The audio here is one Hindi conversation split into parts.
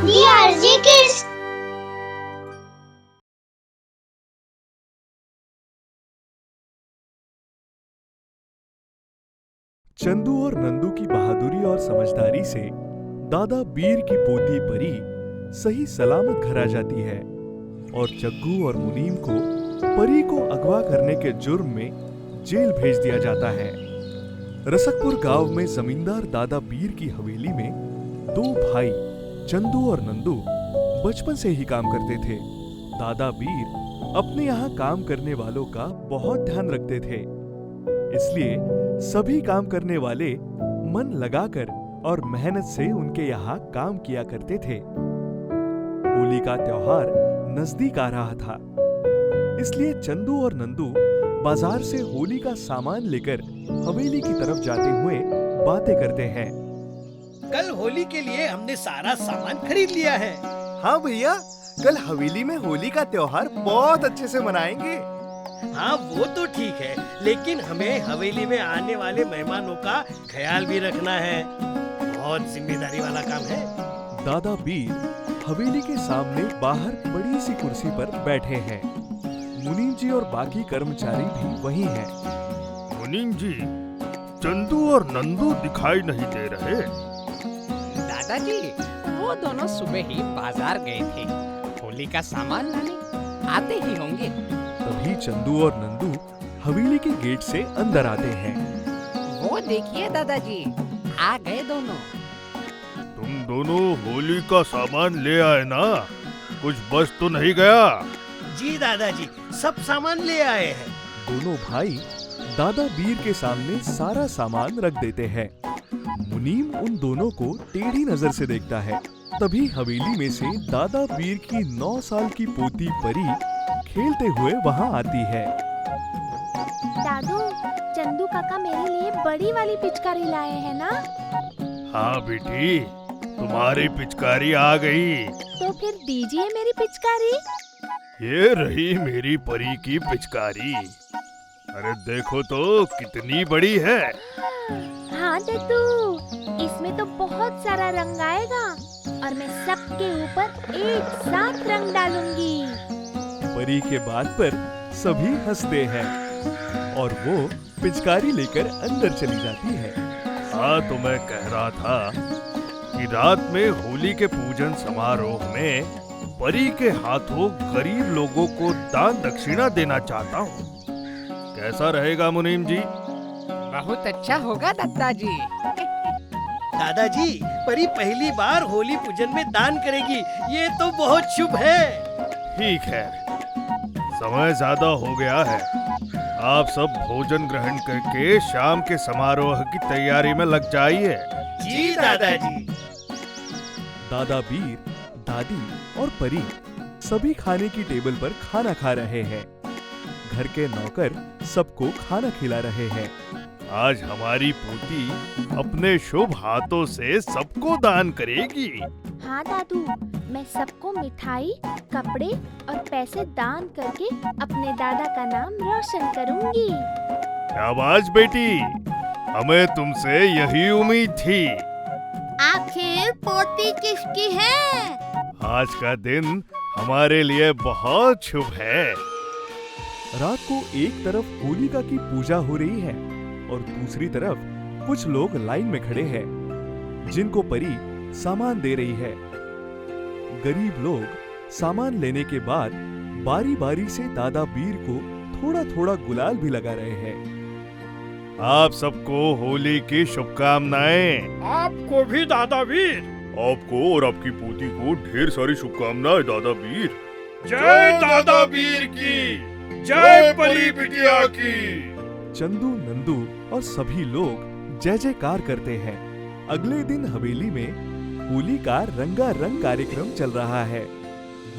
DRG Kids। चंदू और नंदू की बहादुरी और समझदारी से दादा बीर की पोती परी सही सलामत घर आ जाती है और जग्गू और मुनीम को परी को अगवा करने के जुर्म में जेल भेज दिया जाता है। रसकपुर गांव में जमींदार दादा बीर की हवेली में दो भाई चंदू और नंदू बचपन से ही काम करते थे। दादा बीर अपने यहाँ काम करने वालों का बहुत ध्यान रखते थे, इसलिए सभी काम करने वाले मन लगाकर और मेहनत से उनके यहाँ काम किया करते थे। होली का त्योहार नजदीक आ रहा था, इसलिए चंदू और नंदू बाजार से होली का सामान लेकर हवेली की तरफ जाते हुए बातें करते हैं। कल होली के लिए हमने सारा सामान खरीद लिया है। हाँ भैया, कल हवेली में होली का त्योहार बहुत अच्छे से मनाएंगे। हाँ वो तो ठीक है, लेकिन हमें हवेली में आने वाले मेहमानों का ख्याल भी रखना है। बहुत जिम्मेदारी वाला काम है। दादा बीर हवेली के सामने बाहर बड़ी सी कुर्सी पर बैठे हैं। मुनीम जी और बाकी कर्मचारी भी वहीं हैं। मुनीम जी, चंदू और नंदू दिखाई नहीं दे रहे। दादाजी, वो दोनों सुबह ही बाजार गए थे। होली का सामान लाने आते ही होंगे। तभी चंदू और नंदू हवेली के गेट से अंदर आते हैं। वो देखिए दादाजी, आ गए दोनों। तुम दोनों होली का सामान ले आए ना? कुछ बच तो नहीं गया? जी दादाजी, सब सामान ले आए हैं। दोनों भाई दादा बीर के सामने सारा सामान रख देते हैं। मुनीम उन दोनों को टेढ़ी नजर से देखता है। तभी हवेली में से दादा बीर की 9 साल की पोती परी खेलते हुए वहाँ आती है। दादू, चंदू काका मेरे लिए बड़ी वाली पिचकारी लाए हैं ना? हाँ बेटी, तुम्हारी पिचकारी आ गई। तो फिर दीजिए मेरी पिचकारी। ये रही मेरी परी की पिचकारी। अरे देखो तो कितनी बड़ी है। हाँ दादू, इसमें तो बहुत सारा रंग आएगा और मैं सबके ऊपर एक साथ रंग डालूंगी। परी के बात पर सभी हंसते हैं और वो पिचकारी लेकर अंदर चली जाती है। हाँ, तो मैं कह रहा था कि रात में होली के पूजन समारोह में परी के हाथों गरीब लोगों को दान दक्षिणा देना चाहता हूँ। कैसा रहेगा मुनीम जी? बहुत अच्छा होगा दादाजी। दादाजी, परी पहली बार होली पूजन में दान करेगी, ये तो बहुत शुभ है। ठीक है, समय ज्यादा हो गया है। आप सब भोजन ग्रहण करके शाम के समारोह की तैयारी में लग जाइए। जी दादाजी। दादा बीर, दादी और परी सभी खाने की टेबल पर खाना खा रहे हैं। घर के नौकर सबको खाना खिला रहे हैं। आज हमारी पोती अपने शुभ हाथों से सबको दान करेगी। हाँ दादू, मैं सबको मिठाई, कपड़े और पैसे दान करके अपने दादा का नाम रोशन करूंगी। शाबाश बेटी, हमें तुमसे यही उम्मीद थी। आखिर पोती किसकी है? आज का दिन हमारे लिए बहुत शुभ है। रात को एक तरफ होलिका की पूजा हो रही है और दूसरी तरफ कुछ लोग लाइन में खड़े हैं, जिनको परी सामान दे रही है। गरीब लोग सामान लेने के बाद बारी बारी से दादा बीर को थोड़ा थोड़ा गुलाल भी लगा रहे हैं। आप सबको होली की शुभकामनाएं। आपको भी दादा वीर। आपको और आपकी पोती को ढेर सारी शुभकामनाएं दादा बीर। जय दादा बीर की, जय परी बिटिया की। चंदू, नंदू और सभी लोग जय जयकार करते हैं। अगले दिन हवेली में होली का रंगारंग कार्यक्रम चल रहा है।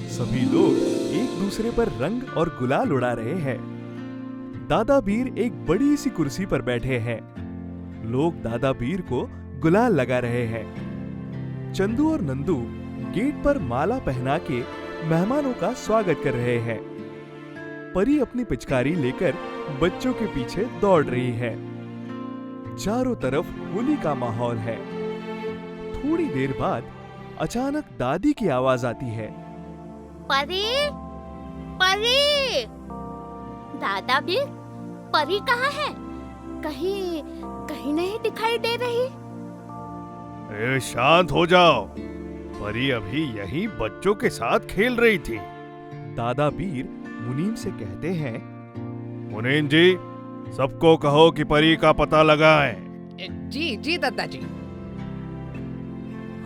सभी लोग एक दूसरे पर रंग और गुलाल उड़ा रहे हैं। दादा बीर एक बड़ी सी कुर्सी पर बैठे हैं। लोग दादा बीर को गुलाल लगा रहे हैं। चंदू और नंदू गेट पर माला पहना के मेहमानों का स्वागत कर रहे हैं। परी अपनी पिचकारी लेकर बच्चों के पीछे दौड़ रही है। चारों तरफ होली का माहौल है। थोड़ी देर बाद अचानक दादी की आवाज आती है। परी, परी, दादा भी परी कहाँ है? कहीं कहीं नहीं दिखाई दे रही। ए, शांत हो जाओ। परी अभी यहीं बच्चों के साथ खेल रही थी। दादा बीर मुनीम से कहते हैं, मुनीम जी, सबको कहो कि परी का पता लगाएं। जी जी दादाजी।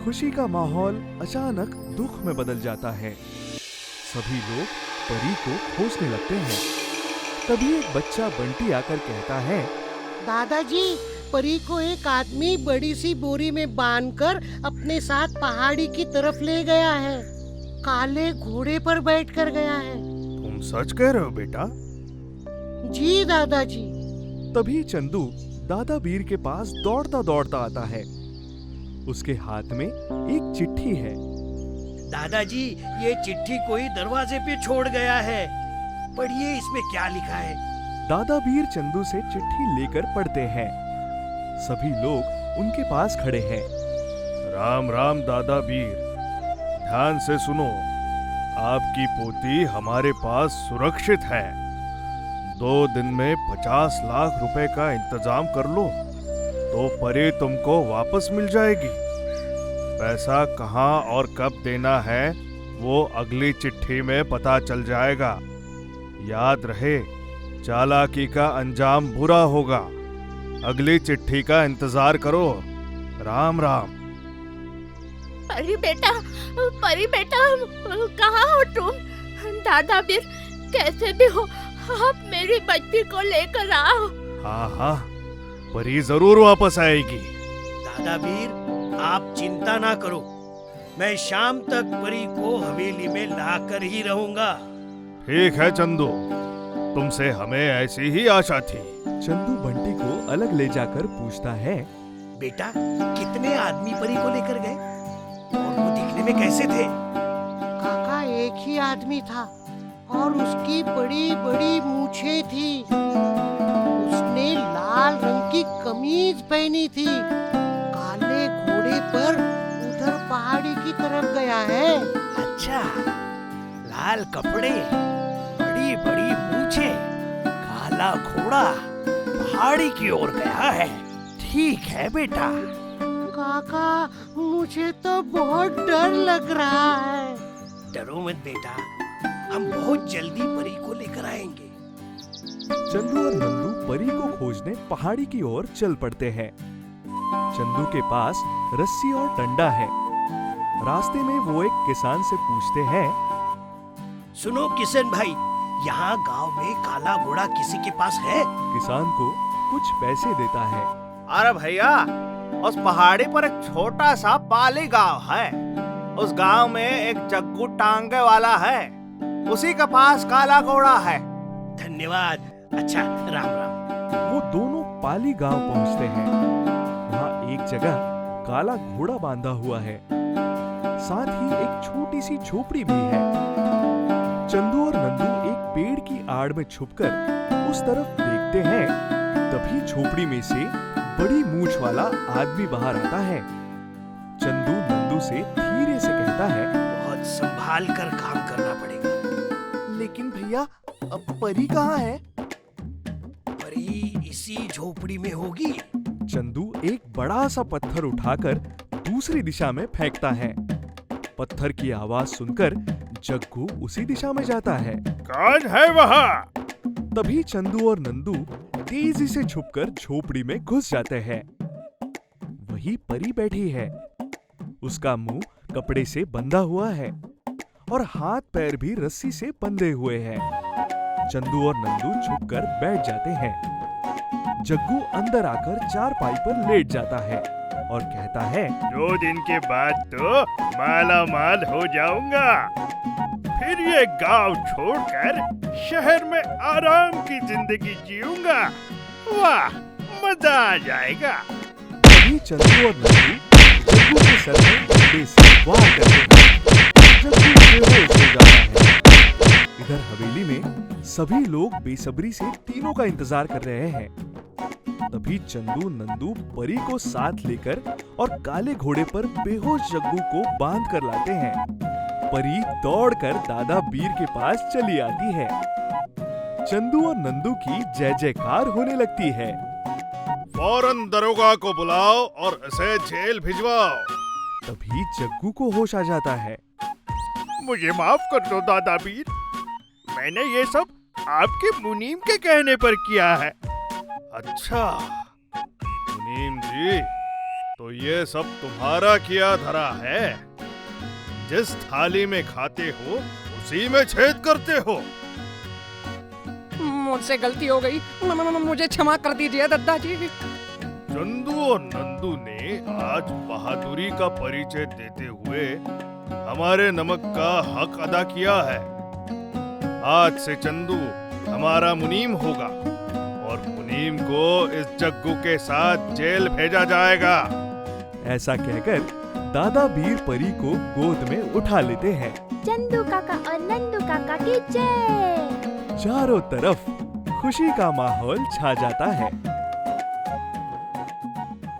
खुशी का माहौल अचानक दुख में बदल जाता है। सभी लोग परी को खोजने लगते हैं। तभी एक बच्चा बंटी आकर कहता है, दादाजी, परी को एक आदमी बड़ी सी बोरी में बांधकर अपने साथ पहाड़ी की तरफ ले गया है। काले घोड़े पर बैठकर गया है। तुम सच कह रहे हो बेटा? जी दादाजी। तभी चंदू दादा बीर के पास दौड़ता दौड़ता आता है। उसके हाथ में एक चिट्ठी है। दादाजी, ये चिट्ठी कोई दरवाजे पे छोड़ गया है। पढ़िए इसमें क्या लिखा है। दादा बीर चंदू से चिट्ठी लेकर पढ़ते हैं। सभी लोग उनके पास खड़े हैं। राम राम दादा बीर, ध्यान से सुनो। आपकी पोती हमारे पास सुरक्षित है। 2 दिन में 50 लाख रुपए का इंतजाम कर लो तो परी तुमको वापस मिल जाएगी। पैसा कहाँ और कब देना है वो अगली चिट्ठी में पता चल जाएगा। याद रहे, चालाकी का अंजाम बुरा होगा। अगली चिट्ठी का इंतजार करो। राम राम। परी बेटा, परी बेटा, कहाँ हो तुम? दादा बीर, कैसे भी हो आप मेरी बच्ची को लेकर आओ। हाँ हाँ, परी जरूर वापस आएगी। दादा बीर, आप चिंता ना करो। मैं शाम तक परी को हवेली में लाकर ही रहूंगा। ठीक है चंदू, तुमसे हमें ऐसी ही आशा थी। चंदू बंटी को अलग ले जाकर पूछता है, बेटा, कितने आदमी परी को लेकर गए और वो दिखने में कैसे थे? काका, एक ही आदमी था और उसकी बड़ी बड़ी मूछें थी। उसने लाल रंग की कमीज पहनी थी। काले घोड़े पर उधर पहाड़ी की तरफ गया है। अच्छा, लाल कपड़े, बड़ी बड़ी मूछें, काला घोड़ा, पहाड़ी की ओर गया है। ठीक है बेटा। काका, मुझे तो बहुत डर लग रहा है। डरो मत बेटा, हम बहुत जल्दी परी को लेकर आएंगे। चंदू और नंदू परी को खोजने पहाड़ी की ओर चल पड़ते हैं। चंदू के पास रस्सी और डंडा है। रास्ते में वो एक किसान से पूछते हैं, सुनो किशन भाई, यहाँ गांव में काला घोड़ा किसी के पास है? किसान को कुछ पैसे देता है। अरे भैया, उस पहाड़ी पर एक छोटा सा पाली गांव है। उस गांव में एक जग्गू टांगे वाला है। उसी के पास काला घोड़ा है। धन्यवाद। अच्छा, राम राम। वो दोनों पाली गांव पहुंचते हैं। वहाँ एक जगह काला घोड़ा बांधा हुआ है। साथ ही एक छोटी सी झोपड़ी भी है। चंदू और नंदू एक पेड़ की आड़ में छुपकर उस तरफ देखते हैं। तभी झोपड़ी में से बड़ी मूंछ वाला आदमी बाहर आता है। चंदू नंदू से धीरे से कहता है, बहुत संभाल कर काम करना पड़ेगा। लेकिन भैया, अब परी कहाँ है? परी इसी झोपड़ी में होगी। चंदू एक बड़ा सा पत्थर उठाकर दूसरी दिशा में फेंकता है। पत्थर की आवाज सुनकर जग्गू उसी दिशा में जाता है। कौन है वहाँ? तभी चंदू और नंदू तेजी से छुपकर झोपड़ी में घुस जाते हैं। वही परी बैठी है। उसका मुंह कपड़े से बंधा हुआ है और हाथ पैर भी रस्सी से बंधे हुए हैं। चंदू और नंदू छुपकर बैठ जाते हैं। जग्गू अंदर आकर चारपाई पर लेट जाता है और कहता है, 2 दिन के बाद तो माला माल हो जाऊंगा। फिर ये गांव छोड़कर शहर में आराम की जिंदगी जीऊंगा। वाह, मजा आ जाएगा। तभी चंदू और नंदू जग्गू के सर में डंडे से वार करते हैं। जग्गू बेहोश हो जाता है। इधर हवेली में सभी लोग बेसब्री से तीनों का इंतजार कर रहे हैं। तभी चंदू नंदू परी को साथ लेकर और काले घोड़े पर बेहोश जग्गू को बांध कर लाते हैं। परी दौड़कर दादा बीर के पास चली आती है। चंदू और नंदू की जय जयकार होने लगती है। फौरन दरोगा को बुलाओ और इसे जेल भिजवाओ। तभी जग्गू को होश आ जाता है। मुझे माफ कर दो दादा बीर, मैंने ये सब आपके मुनीम के कहने पर किया है। अच्छा मुनीम जी, तो ये सब तुम्हारा किया धरा है। जिस थाली में खाते हो उसी में छेद करते हो। मुझसे गलती हो गई, मुझे क्षमा कर दीजिए दादाजी। चंदू और नंदू ने आज बहादुरी का परिचय देते हुए हमारे नमक का हक अदा किया है। आज से चंदू हमारा मुनीम होगा और मुनीम को इस जग्गू के साथ जेल भेजा जाएगा। ऐसा कहकर दादा बीर परी को गोद में उठा लेते हैं। चंदू काका और नंदू काका की जय। चारों तरफ खुशी का माहौल छा जाता है।